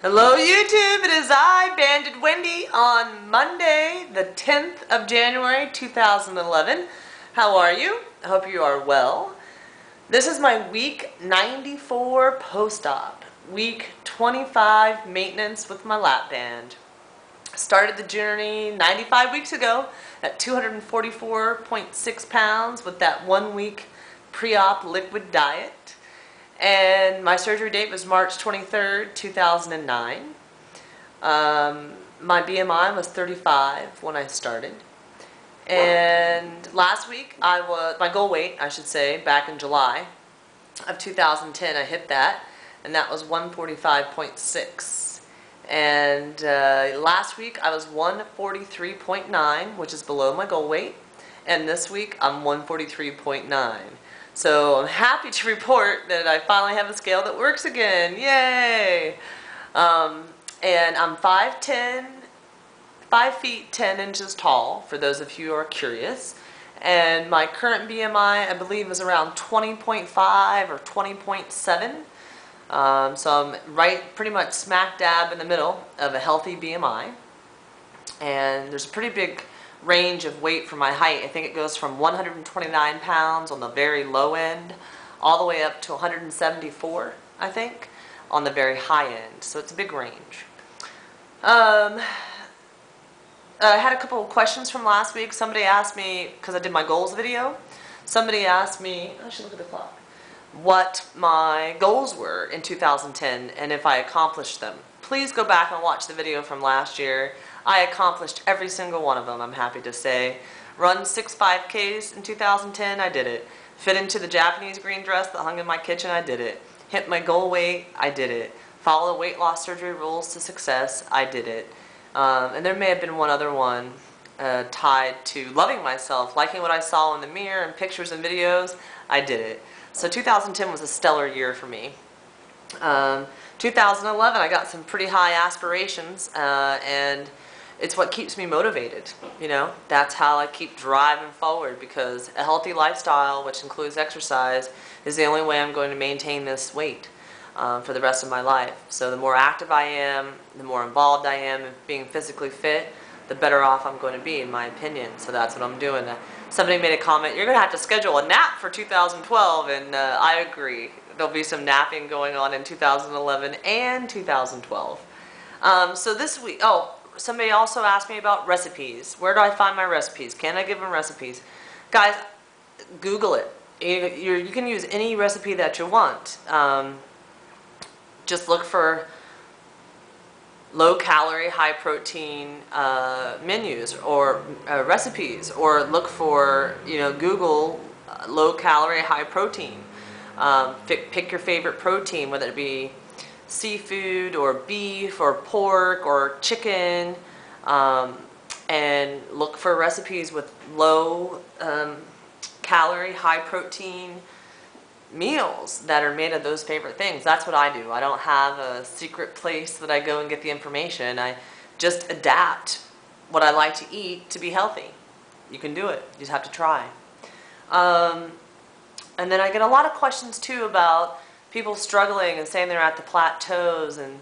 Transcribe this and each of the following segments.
Hello YouTube, it is I, Banded Wendy, on Monday, the 10th of January, 2011. How are you? I hope you are well. This is my week 94 post-op, week 25 maintenance with my lap band. Started the journey 95 weeks ago at 244.6 pounds with that 1 week pre-op liquid diet. And my surgery date was March 23rd, 2009. My BMI was 35 when I started. And last week, my goal weight, I should say, back in July of 2010, I hit that, and that was 145.6. And last week, I was 143.9, which is below my goal weight. And this week, I'm 143.9. So I'm happy to report that I finally have a scale that works again. Yay! And I'm 5'10", 5 feet 10 inches tall, for those of you who are curious. And my current BMI, I believe, is around 20.5 or 20.7. So I'm pretty much smack dab in the middle of a healthy BMI. And there's a pretty big range of weight for my height. I think it goes from 129 pounds on the very low end all the way up to 174, I think, on the very high end. So it's a big range. I had a couple of questions from last week. Somebody asked me, because I did my goals video, somebody asked me, I should look at the clock, what my goals were in 2010 and if I accomplished them. Please go back and watch the video from last year. I accomplished every single one of them, I'm happy to say. Run 6 5Ks in 2010, I did it. Fit into the Japanese green dress that hung in my kitchen, I did it. Hit my goal weight, I did it. Follow the weight loss surgery rules to success, I did it. And there may have been one other one tied to loving myself, liking what I saw in the mirror and pictures and videos, I did it. So 2010 was a stellar year for me. 2011, I got some pretty high aspirations, and it's what keeps me motivated, you know. That's how I keep driving forward, because a healthy lifestyle, which includes exercise, is the only way I'm going to maintain this weight for the rest of my life. So the more active I am, the more involved I am in being physically fit, the better off I'm going to be, in my opinion. So that's what I'm doing. Somebody made a comment, you're going to have to schedule a nap for 2012, and I agree. There'll be some napping going on in 2011 and 2012. So this week, somebody also asked me about recipes. Where do I find my recipes? Can I give them recipes? Guys, Google it. You can use any recipe that you want. Just look for low-calorie, high-protein menus or recipes, or look for, Google low-calorie, high-protein. Pick your favorite protein, whether it be seafood or beef or pork or chicken, and look for recipes with low calorie, high protein meals that are made of those favorite things. That's what I do. I don't have a secret place that I go and get the information. I just adapt what I like to eat to be healthy. You can do it. You just have to try. And then I get a lot of questions too about people struggling and saying they're at the plateaus and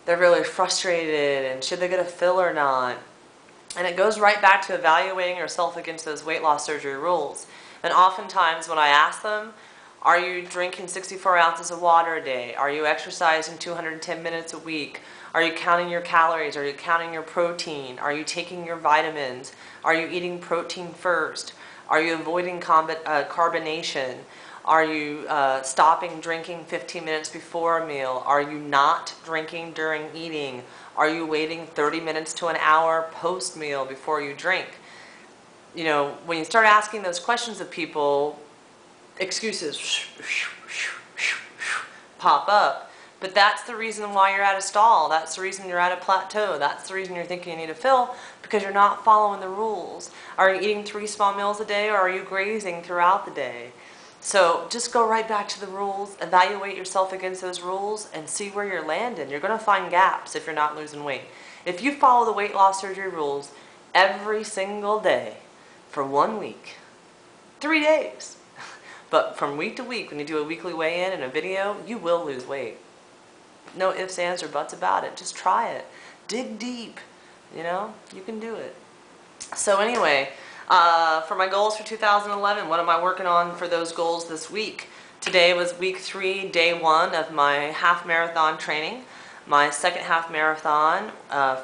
they're really frustrated and should they get a fill or not. And it goes right back to evaluating yourself against those weight loss surgery rules. And oftentimes when I ask them, are you drinking 64 ounces of water a day? Are you exercising 210 minutes a week? Are you counting your calories? Are you counting your protein? Are you taking your vitamins? Are you eating protein first? Are you avoiding carbonation? Are you stopping drinking 15 minutes before a meal? Are you not drinking during eating? Are you waiting 30 minutes to an hour post-meal before you drink? You know, when you start asking those questions of people, excuses pop up. But that's the reason why you're at a stall. That's the reason you're at a plateau. That's the reason you're thinking you need a fill, because you're not following the rules. Are you eating 3 small meals a day, or are you grazing throughout the day? So just go right back to the rules, evaluate yourself against those rules, and see where you're landing. You're going to find gaps if you're not losing weight. If you follow the weight loss surgery rules every single day for 1 week, 3 days, but from week to week, when you do a weekly weigh-in and a video, you will lose weight. No ifs, ands, or buts about it. Just try it. Dig deep. You know, you can do it. So anyway, for my goals for 2011, what am I working on for those goals this week? Today was week 3, day 1 of my half marathon training. My second half marathon,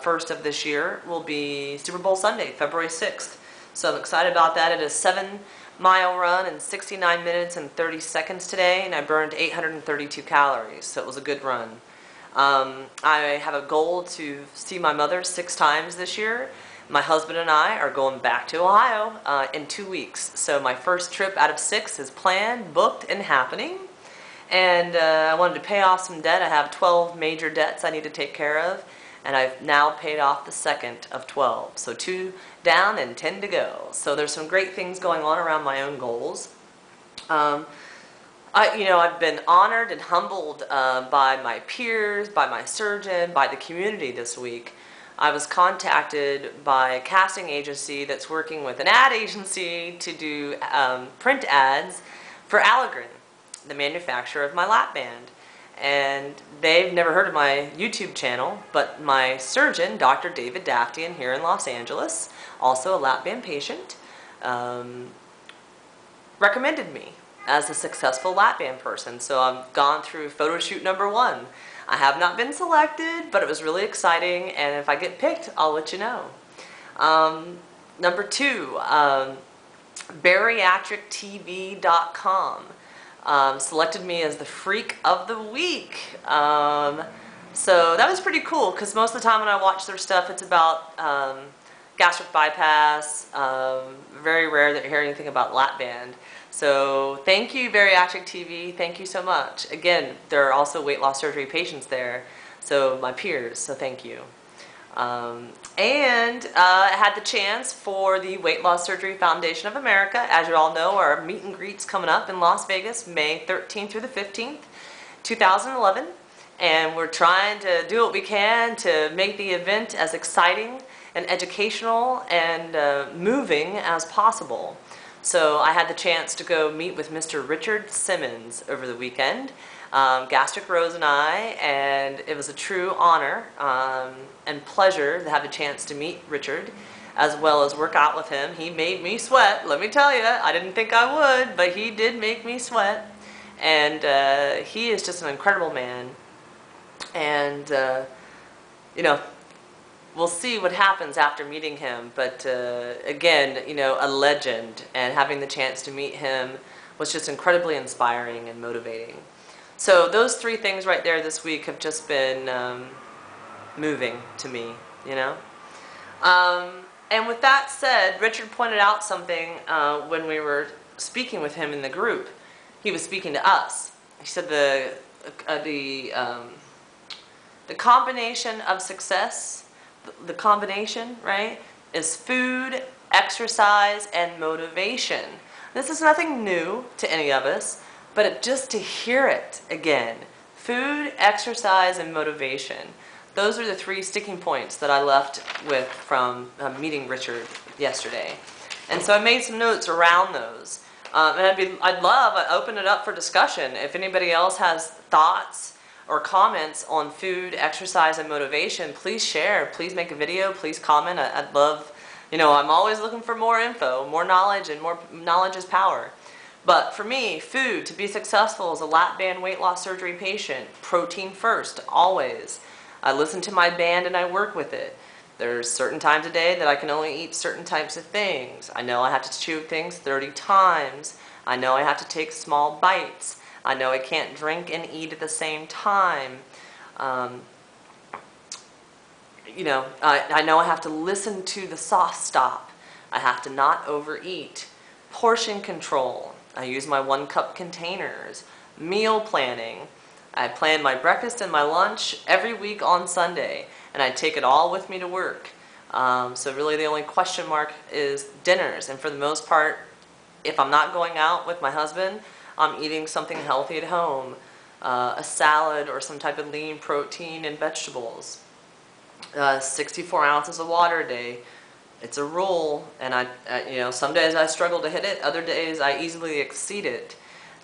first of this year, will be Super Bowl Sunday, February 6th. So I'm excited about that. It is a 7-mile run in 69 minutes and 30 seconds today, and I burned 832 calories, so it was a good run. I have a goal to see my mother 6 times this year. My husband and I are going back to Ohio in 2 weeks. So my first trip out of 6 is planned, booked, and happening. And I wanted to pay off some debt. I have 12 major debts I need to take care of. And I've now paid off the second of 12. So 2 down and 10 to go. So there's some great things going on around my own goals. I've been honored and humbled by my peers, by my surgeon, by the community this week. I was contacted by a casting agency that's working with an ad agency to do print ads for Allegran, the manufacturer of my lap band. And they've never heard of my YouTube channel, but my surgeon, Dr. David Daftian here in Los Angeles, also a lap band patient, recommended me as a successful lap band person. So I've gone through photo shoot number 1. I have not been selected, but it was really exciting, and if I get picked, I'll let you know. Number 2, bariatrictv.com selected me as the freak of the week. So that was pretty cool, because most of the time when I watch their stuff, it's about gastric bypass. Very rare that you hear anything about lap band. So thank you, Bariatric TV. Thank you so much. Again, there are also weight loss surgery patients there, so my peers, so thank you. I had the chance for the Weight Loss Surgery Foundation of America. As you all know, our meet and greet's coming up in Las Vegas, May 13th through the 15th, 2011. And we're trying to do what we can to make the event as exciting and educational and moving as possible. So I had the chance to go meet with Mr. Richard Simmons over the weekend, Gastric Rose and I, and it was a true honor and pleasure to have the chance to meet Richard, as well as work out with him. He made me sweat, let me tell you. I didn't think I would, but he did make me sweat. And he is just an incredible man. And, we'll see what happens after meeting him, but again, a legend, and having the chance to meet him was just incredibly inspiring and motivating. So those 3 things right there this week have just been moving to me, And with that said, Richard pointed out something when we were speaking with him in the group. He was speaking to us. He said the combination of success, the combination, right, is food, exercise, and motivation. This is nothing new to any of us, but just to hear it again. Food, exercise, and motivation. Those are the 3 sticking points that I left with from meeting Richard yesterday. And so I made some notes around those. And I'd open it up for discussion. If anybody else has thoughts or comments on food, exercise, and motivation, please share. Please make a video. Please comment. I'd love, I'm always looking for more info, more knowledge, and more knowledge is power. But for me, food, to be successful as a lap band weight loss surgery patient, protein first, always. I listen to my band and I work with it. There's certain times a day that I can only eat certain types of things. I know I have to chew things 30 times. I know I have to take small bites. I know I can't drink and eat at the same time. I know I have to listen to the soft stop. I have to not overeat. Portion control. I use my 1-cup containers. Meal planning. I plan my breakfast and my lunch every week on Sunday, and I take it all with me to work. So really the only question mark is dinners, and for the most part, if I'm not going out with my husband, I'm eating something healthy at home, a salad or some type of lean protein and vegetables. 64 ounces of water a day. It's a rule, and some days I struggle to hit it, other days I easily exceed it.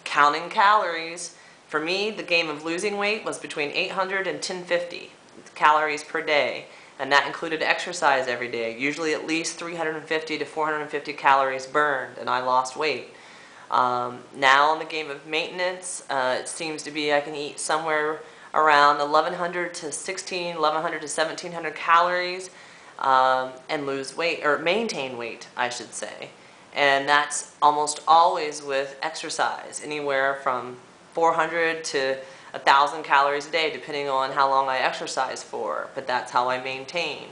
Counting calories. For me, the game of losing weight was between 800 and 1050 calories per day, and that included exercise every day, usually at least 350 to 450 calories burned, and I lost weight. Now in the game of maintenance, it seems to be I can eat somewhere around 1100 to 1100 to 1700 calories and lose weight, or maintain weight, I should say. And that's almost always with exercise, anywhere from 400 to 1,000 calories a day, depending on how long I exercise for, but that's how I maintain.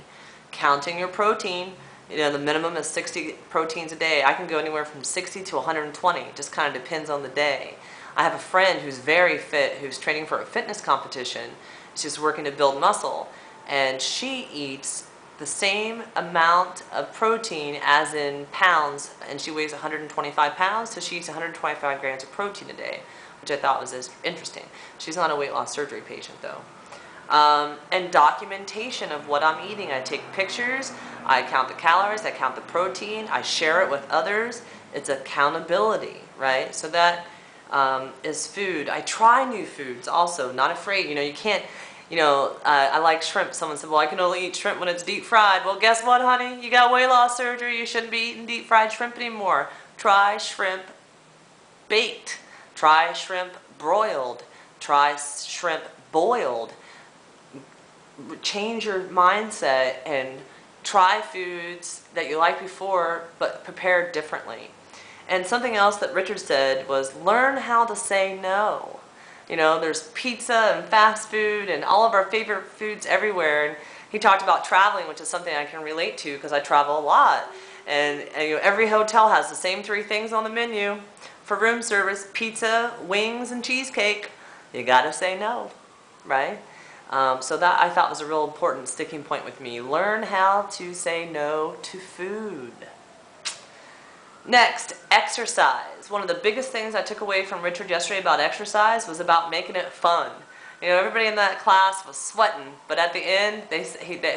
Counting your protein, you know, the minimum is 60 proteins a day. I can go anywhere from 60 to 120, it just kind of depends on the day. I have a friend who's very fit, who's training for a fitness competition. She's working to build muscle, and she eats the same amount of protein as in pounds, and she weighs 125 pounds, so she eats 125 grams of protein a day, which I thought was interesting. She's not a weight loss surgery patient though. And documentation of what I'm eating. I take pictures, I count the calories, I count the protein, I share it with others. It's accountability, right? So that is food. I try new foods also, not afraid. You know, you can't, you know, I like shrimp. Someone said, well, I can only eat shrimp when it's deep fried. Well, guess what, honey? You got weight loss surgery, you shouldn't be eating deep fried shrimp anymore. Try shrimp baked. Try shrimp broiled. Try shrimp boiled. Change your mindset and try foods that you liked before, but prepared differently. And something else that Richard said was learn how to say no. You know, there's pizza and fast food and all of our favorite foods everywhere. And he talked about traveling, which is something I can relate to because I travel a lot. And you know, every hotel has the same 3 things on the menu for room service: pizza, wings, and cheesecake. You gotta say no, right? So that I thought was a real important sticking point with me. Learn how to say no to food. Next, exercise. One of the biggest things I took away from Richard yesterday about exercise was about making it fun. You know, everybody in that class was sweating, but at the end,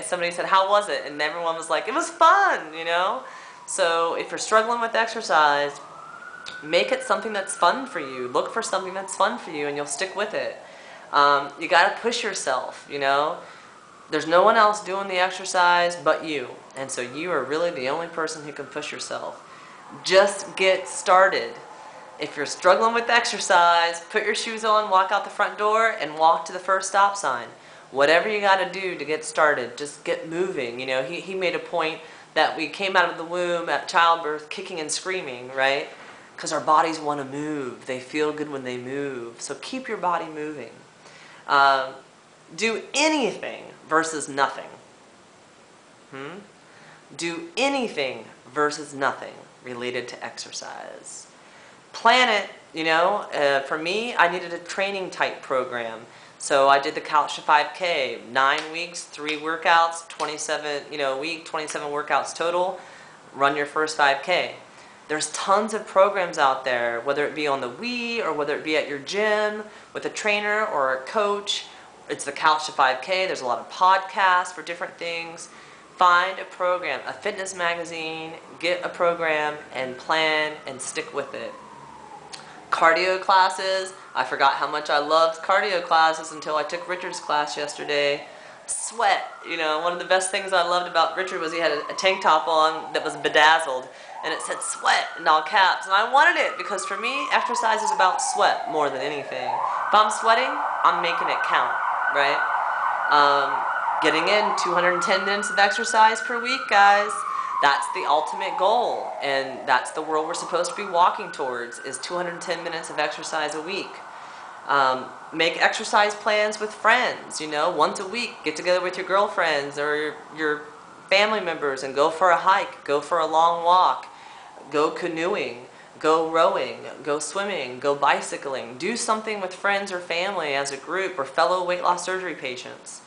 somebody said, how was it? And everyone was like, it was fun, you know? So if you're struggling with exercise, make it something that's fun for you. Look for something that's fun for you and you'll stick with it. You got to push yourself, you know? There's no one else doing the exercise but you. And so you are really the only person who can push yourself. Just get started. If you're struggling with exercise, put your shoes on, walk out the front door, and walk to the first stop sign. Whatever you got to do to get started, just get moving. You know, he made a point that we came out of the womb at childbirth kicking and screaming, right? Because our bodies want to move. They feel good when they move. So keep your body moving. Do anything versus nothing. Do anything versus nothing related to exercise. Plan it, you know. For me, I needed a training type program. So I did the Couch to 5K, 9 weeks, 3 workouts, 27, a week, 27 workouts total. Run your first 5K. There's tons of programs out there, whether it be on the Wii or whether it be at your gym with a trainer or a coach. It's the Couch to 5K. There's a lot of podcasts for different things. Find a program, a fitness magazine, get a program and plan and stick with it. Cardio classes. I forgot how much I loved cardio classes until I took Richard's class yesterday. Sweat. You know, one of the best things I loved about Richard was he had a tank top on that was bedazzled and it said sweat in all caps. And I wanted it because for me, exercise is about sweat more than anything. If I'm sweating, I'm making it count, right? Getting in 210 minutes of exercise per week, guys. That's the ultimate goal, and that's the world we're supposed to be walking towards, is 210 minutes of exercise a week. Make exercise plans with friends, you know, once a week. Get together with your girlfriends or your family members and go for a hike, go for a long walk, go canoeing, go rowing, go swimming, go bicycling. Do something with friends or family as a group or fellow weight loss surgery patients.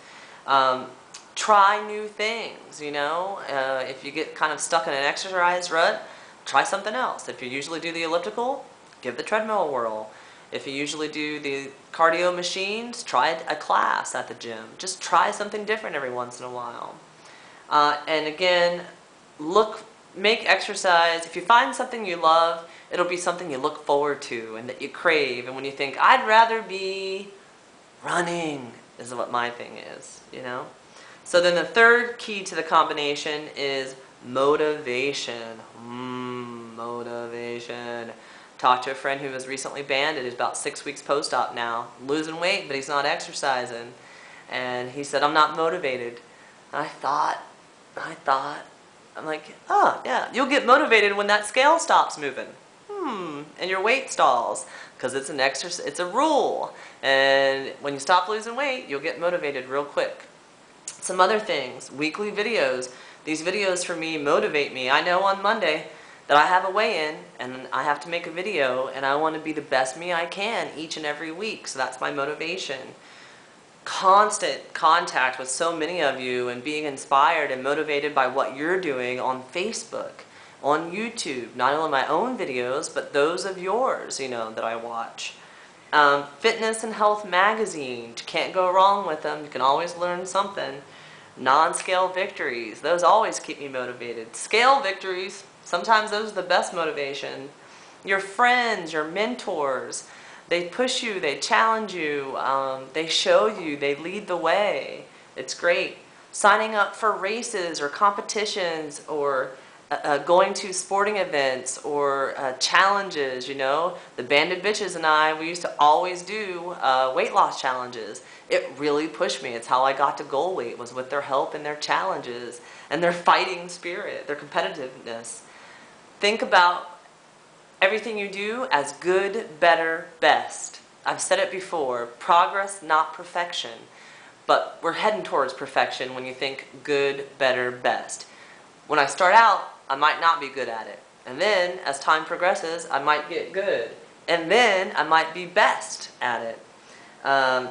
Try new things, you know. If you get kind of stuck in an exercise rut, try something else. If you usually do the elliptical, give the treadmill a whirl. If you usually do the cardio machines, try a class at the gym. Just try something different every once in a while. And again, make exercise. If you find something you love, It'll be something you look forward to and that you crave. And when you think, I'd rather be running, is what my thing is, you know? So then the third key to the combination is motivation. Motivation. Talked to a friend who was recently banded. He's about 6 weeks post-op now. Losing weight, but he's not exercising. And he said, I'm not motivated. And I thought, I'm like, oh, yeah, you'll get motivated when that scale stops moving. And your weight stalls, because it's an exercise, it's a rule. And when you stop losing weight, you'll get motivated real quick. Some other things, weekly videos. These videos for me motivate me. I know on Monday that I have a weigh-in and I have to make a video and I want to be the best me I can each and every week. So that's my motivation. Constant contact with so many of you and being inspired and motivated by what you're doing on Facebook, on YouTube, not only my own videos, but those of yours, you know, that I watch. Fitness and Health magazine, you can't go wrong with them. You can always learn something. Non-scale victories, those always keep me motivated. Scale victories, sometimes those are the best motivation. Your friends, your mentors, they push you, they challenge you, they show you, they lead the way. It's great. Signing up for races or competitions or going to sporting events or challenges, you know. The Banded Bitches and I, we used to always do weight loss challenges. It really pushed me. It's how I got to goal weight, was with their help and their challenges and their fighting spirit, their competitiveness. Think about everything you do as good, better, best. I've said it before, progress, not perfection. But we're heading towards perfection when you think good, better, best. When I start out, I might not be good at it. And then, as time progresses, I might get good. And then, I might be best at it.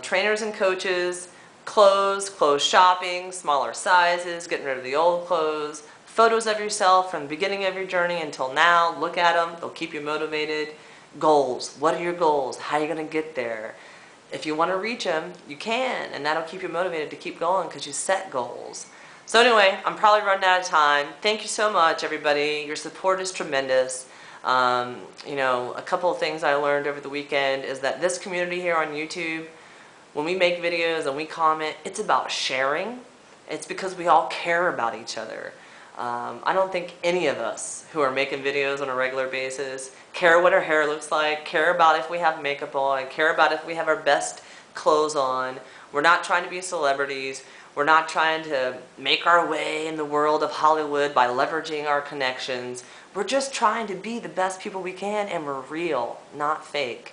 Trainers and coaches, clothes shopping, smaller sizes, getting rid of the old clothes, photos of yourself from the beginning of your journey until now. Look at them. They'll keep you motivated. Goals. What are your goals? How are you going to get there? If you want to reach them, you can. And that'll keep you motivated to keep going because you set goals. So anyway, I'm probably running out of time. Thank you so much, everybody. Your support is tremendous. You know, a couple of things I learned over the weekend is that this community here on YouTube, when we make videos and we comment, it's about sharing. It's because we all care about each other. I don't think any of us who are making videos on a regular basis care what our hair looks like, care about if we have makeup on, care about if we have our best clothes on. We're not trying to be celebrities. We're not trying to make our way in the world of Hollywood by leveraging our connections. We're just trying to be the best people we can, and we're real, not fake.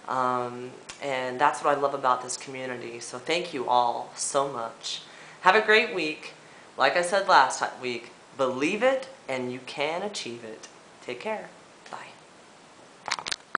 And that's what I love about this community. So thank you all so much. Have a great week. Like I said last week, believe it and you can achieve it. Take care. Bye.